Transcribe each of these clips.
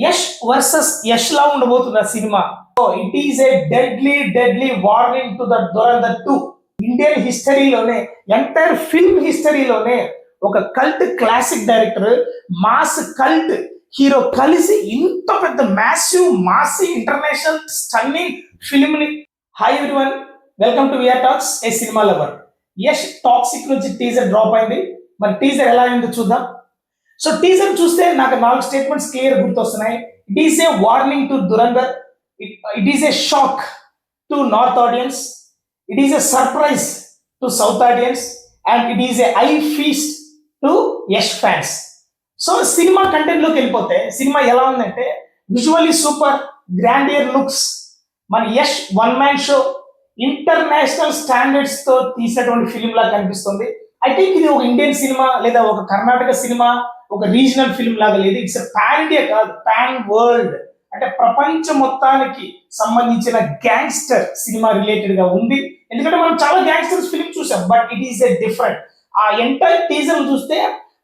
Yash versus Yash లా ఉండబోతుంది ఆ సినిమా. It is a deadly warning to the Dhurandhar 2. Indian హిస్టరీలోనే, ఎంటైర్ ఫిల్మ్ హిస్టరీలోనే ఒక cult classic director, mass cult hero కలిసి ఇంత పెద్ద మ్యాసివ్ మాసి ఇంటర్నేషనల్ స్టన్నింగ్ ఫిల్మ్ ని. Hi everyone, welcome to VR talks a cinema lover. Yash Toxic నుంచి టీజర్ డ్రాప్ అయింది. మరి టీజర్ ఎలా అయిందో చూద్దాం. సో టీజర్ చూస్తే నాకు 4 స్టేట్మెంట్స్ క్లియర్ గుర్తొస్తున్నాయి. It is a warning to Dhurandhar, it is a shock to north audience, it is a surprise to south audience, and it is a eye feast to Yash fans. So సినిమా content లోకి వెళ్ళిపోతే cinema ఎలా ఉందంటే, visually super, grandeur looks, మన Yash one man show, international standards తో తీసినటువంటి film లా కనిపిస్తుంది. I think ఇది ఒక ఇండియన్ సినిమా లేదా ఒక కర్ణాటక సినిమా, ఒక రీజనల్ ఫిల్మ్ లాగా లేదు. ఇట్స్ పాన్ ఇండియా కాదు, పాన్ వరల్డ్. అంటే ప్రపంచం మొత్తానికి సంబంధించిన గ్యాంగ్స్టర్ సినిమా రిలేటెడ్ గా ఉంది. ఎందుకంటే మనం చాలా గ్యాంగ్స్టర్స్ ఫిల్మ్ చూసాం, but it is a different. ఆ ఎంటైర్ టీజర్ చూస్తే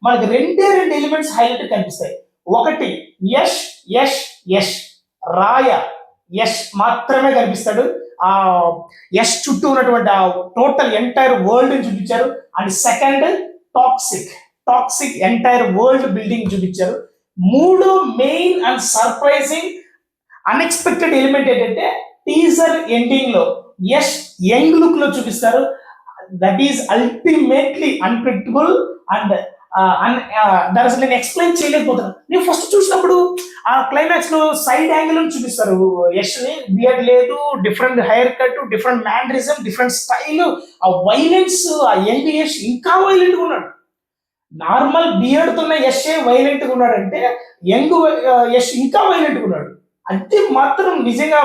మనకి రెండు ఎలిమెంట్స్ హైలైట్ కనిపిస్తాయి. ఒకటి యష్ యష్ యష్, రాయ యష్ మాత్రమే కనిపిస్తాడు. ఆ యష్ చుట్టూ ఉన్నటువంటి ఆ టోటల్ ఎంటైర్ వరల్డ్ చూపించారు. And second toxic entire world building చూపించారు. మూడు main and surprising unexpected element ఏంటంటే, టీజర్ ఎండింగ్ లో యష్ యంగ్ లుక్ లో చూపిస్తారు. That is ultimately unpredictable and అసలు నేను ఎక్స్ప్లెయిన్ చేయలేకపోతున్నాను. నేను ఫస్ట్ చూసినప్పుడు ఆ క్లైమాక్స్ లో సైడ్ యాంగిల్ చూపిస్తారు యష్ ని, బియర్డ్ లేదు, different hair cut, different mannerism, different style, ఆ వైలెన్స్, ఆ యంగ్ యష్ ఇంకా వైలెంట్ గా ఉన్నాడు. నార్మల్ బియర్డ్ తోనే యష్ వైలెంట్ గా ఉన్నాడంటే, యంగ్ యష్ ఇంకా వైలెంట్ గా ఉన్నాడు. అది మాత్రం నిజంగా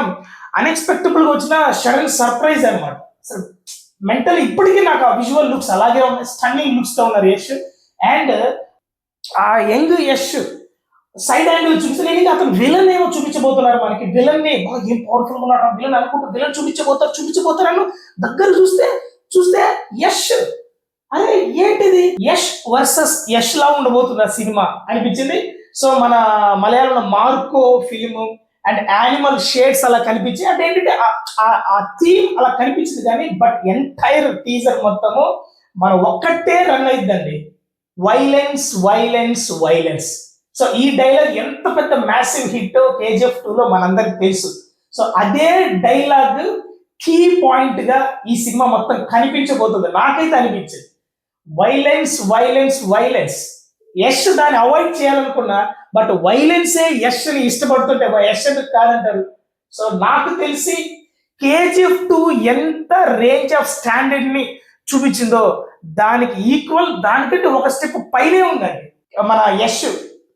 అన్ఎక్స్పెక్టబుల్ గా వచ్చిన సడన్ సర్ప్రైజ్ అనమాట. అసలు మెంటల్ ఇప్పటికీ నాకు ఆ విజువల్ లుక్స్ అలాగే ఉన్నాయి, స్టన్నింగ్ లుక్స్ తో ఉన్నారు యష్. అండ్ ఆ యంగ్ యష్ సైడ్ యాంగిల్ చూపిస్తే, నేను అతను విలన్ ఏమో చూపించబోతున్నారు మనకి. విలన్ ని ఏం పవర్ఫుల్ గా ఉన్నాడు విలన్ అనుకుంటూ విలన్ చూపించబోతారని దగ్గర చూస్తే యష్, అరే ఏంటిది, యష్ వర్సెస్ యష్ లా ఉండబోతుంది ఆ సినిమా అనిపించింది. సో మన మలయాళంలో Marco film and animal shades అలా కనిపించి, అంటే ఏంటంటే ఆ థీమ్ అలా కనిపించింది. కానీ బట్ ఎంటైర్ టీజర్ మొత్తము మన ఒక్కటే రన్ అయిద్దండి, వైలెన్స్ వైలెన్స్ వైలెన్స్. సో ఈ డైలాగ్ ఎంత పెద్ద మ్యాసివ్ హిట్ KGF 2 లో మనందరికి తెలుసు. సో అదే డైలాగ్ కీ పాయింట్ గా ఈ సినిమా మొత్తం కనిపించబోతుంది. నాకైతే అనిపించింది వైలెన్స్ వైలెన్స్ వైలెన్స్. యష్ దాన్ని అవాయిడ్ చేయాలనుకున్నా, బట్ వైలెన్సే యష్ ని ఇష్టపడుతుంటే యష్ కాదంటారు. సో నాకు తెలిసి KGF 2 ఎంత రేంజ్ ఆఫ్ స్టాండర్డ్ ని చూపించిందో దానికి ఈక్వల్, దానికంటే ఒక స్టెప్ పైనే ఉందండి మన యష్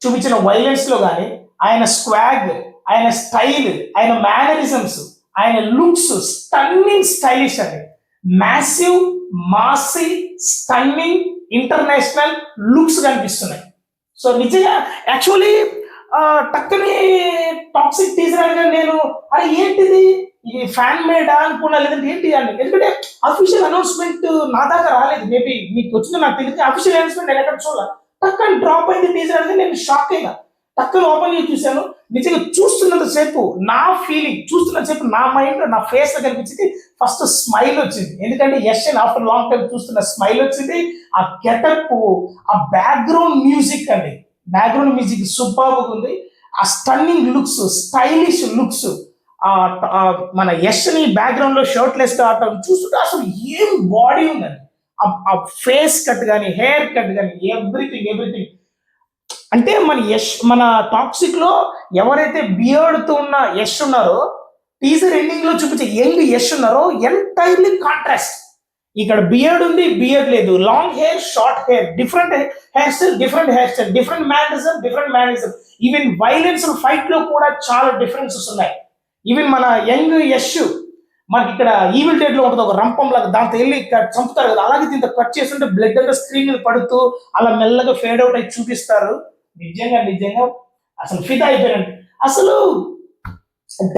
చూపించిన వైలెన్స్ లో. కానీ ఆయన స్క్వాగ్, ఆయన స్టైల్, ఆయన మేనరిజమ్స్, ఆయన లుక్స్ స్టన్నింగ్ స్టైలిష్ అండి. Massive Masih stunning international looks కనిపిస్తున్నాయి. సో నిజంగా యాక్చువల్లీ టక్కని టాక్సిక్ టీజర్ అనగా నేను అది ఏంటిది, ఇది ఫ్యాన్ మేడా అనుకున్నా, లేదంటే ఏంటి అని. ఎందుకంటే అఫీషియల్ అనౌన్స్మెంట్ నా దాకా రాలేదు. మేబీ మీకు వచ్చిందో నాకు తెలియదు. అఫీషియల్ అనౌన్స్మెంట్ నేను ఎక్కడ చూడాలి, టక్కని డ్రాప్ అయింది టీజర్ అనేది. నేను షాక్ అయినా, టక్కని ఓపెన్ చేసి చూశాను. నిజంగా చూస్తున్నంత సేపు నా ఫీలింగ్, చూస్తున్నంత సేపు నా మైండ్, నా ఫేస్ లో కనిపించింది ఫస్ట్ స్మైల్ వచ్చింది. ఎందుకంటే యష్ ఆఫ్టర్ లాంగ్ టైం చూస్తున్న స్మైల్ వచ్చింది. ఆ గెటప్, ఆ బ్యాక్గ్రౌండ్ మ్యూజిక్ అండి, బ్యాక్గ్రౌండ్ మ్యూజిక్ సూపర్ ఉంది. ఆ స్టన్నింగ్ లుక్స్, స్టైలిష్ లుక్స్, మన యష్ ని బ్యాక్గ్రౌండ్ లో షర్ట్ లెస్ గా ఆడటం చూస్తుంటే అసలు ఏం బాడీ ఉందండి. ఆ ఫేస్ కట్ కానీ, హెయిర్ కట్ కానీ, ఎవ్రీథింగ్. అంటే మన టాక్సిక్ లో ఎవరైతే బియర్డ్ తో ఉన్న యష్ ఉన్నారో, టీజర్ ఎండింగ్ లో చూపించే యంగ్ యష్ ఉన్నారో, ఎంటైర్లీ కాంట్రాస్ట్. ఇక్కడ బియర్డ్ ఉంది, బియర్డ్ లేదు, long hair, short hair, different hair style, different mannerism. Even violence fight లో కూడా చాలా డిఫరెన్సెస్ ఉన్నాయి. ఈవెన్ మన యంగ్ యష్ మనకి ఇక్కడ ఈవిల్ డేట్ లో ఉంటుంది ఒక రంపం లాగా, దాంతో వెళ్ళి చంపుతారు కదా, అలాగే దీంతో కట్ చేస్తుంటే బ్లడ్ అంతా స్క్రీన్ మీద పడుతూ అలా మెల్లగా ఫేడ్ అవుట్ అయి చూపిస్తారు. నిజంగా అసలు ఫిదా అయిపోయినండి. అసలు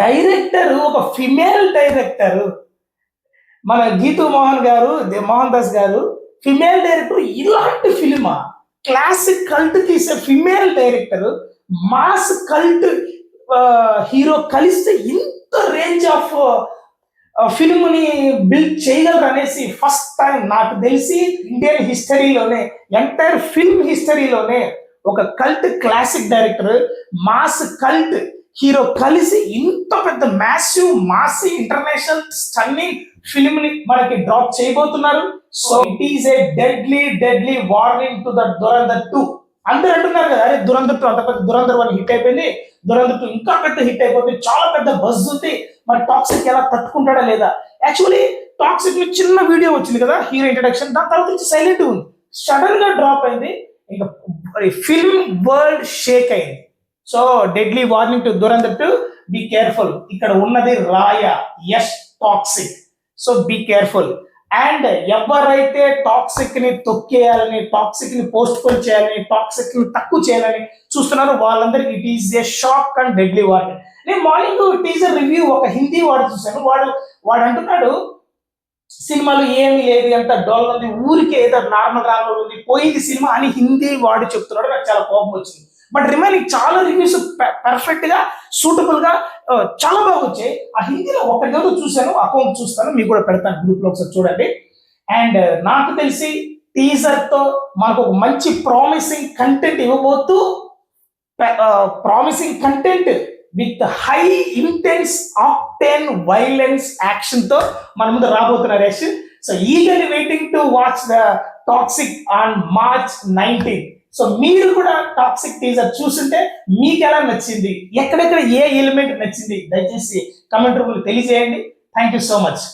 డైరెక్టర్ ఒక ఫిమేల్ డైరెక్టర్, మన గీతూ మోహన్ దాస్ గారు ఫిమేల్ డైరెక్టర్. ఇలాంటి ఫిలిమా, క్లాసిక్ కల్ట్ తీసే female director mass cult hero కలిస్తే ఇంత రేంజ్ ఆఫ్ ఫిల్మ్ ని బిల్డ్ చేయగలరు అనేసి ఫస్ట్ టైం నాకు తెలిసి ఇండియన్ హిస్టరీలోనే, ఎంటైర్ ఫిల్మ్ హిస్టరీలోనే ఒక cult classic director mass cult hero కలిసి ఇంత పెద్ద massive mass international stunning film ని మనకి డ్రాప్ చేయబోతున్నారు. So it is a deadly warning to the Dhurandhar 2. అందరూ అంటున్నారు కదా, అరే దురంధర్ 2 అంత పెద్ద, దురంధర్ 1 హిట్ అయిపోయింది, దురంధర్ 2 ఇంకా పెద్ద హిట్ అయిపోతుంది, చాలా పెద్ద బజ్ ఉంది, మరి టాక్సిక్ ఎలా తట్టుకుంటాడా లేదా. యాక్చువల్లీ టాక్సిక్ లో చిన్న వీడియో వచ్చింది కదా హీరో ఇంట్రడక్షన్, దాని తర్వాత నుంచి సైలెంట్ ఉంది, సడన్ గా డ్రాప్ అయింది, ఇంకా ఫిల్మ్ వరల్డ్ షేక్ అయింది. So deadly warning to Dhurandhar 2, be careful. ఇక్కడ ఉన్నది రాయ Yash Toxic, so be careful. And ఎవరైతే టాక్సిక్ ని తొక్కేయాలని, టాక్సిక్ ని పోస్ట్ పోన్ చేయాలని, టాక్సిక్ ని తక్కువ చేయాలని చూస్తున్నారో వాళ్ళందరికీ it is a shock and deadly warning. నేను మార్నింగ్ టీజర్ రివ్యూ ఒక హిందీ వాడు చూశాను, వాడు అంటున్నాడు సినిమాలో ఏమీ లేదు, ఎంత డోల్ ఉంది, ఊరికే ఏదో నార్మల్ ఉంది, పోయింది సినిమా అని హిందీ వాడు చెప్తున్నాడు. నాకు చాలా కోపం వచ్చింది. బట్ రిమైనింగ్ చాలా రివ్యూస్ పర్ఫెక్ట్ గా, సూటబుల్ గా చాలా బాగా వచ్చాయి. ఆ హిందీలో ఒకటి చూశాను, అకౌంట్ చూస్తాను, మీకు కూడా పెడతాను గ్రూప్ లో, ఒకసారి చూడండి. అండ్ నాకు తెలిసి టీజర్ తో మనకు ఒక మంచి ప్రామిసింగ్ కంటెంట్ ఇవ్వబోతూ, promising content with high intense octane violence action తో మన ముందు రాబోతున్నారు Yash. So eagerly waiting to watch the Toxic on March 19. సో మీరు కూడా టాక్సిక్ టీజర్ చూస్తుంటే మీకు ఎలా నచ్చింది, ఎక్కడెక్కడ ఏ ఎలిమెంట్ నచ్చింది, దయచేసి కమెంట్ రూమ్ లో తెలియజేయండి. Thank you so much.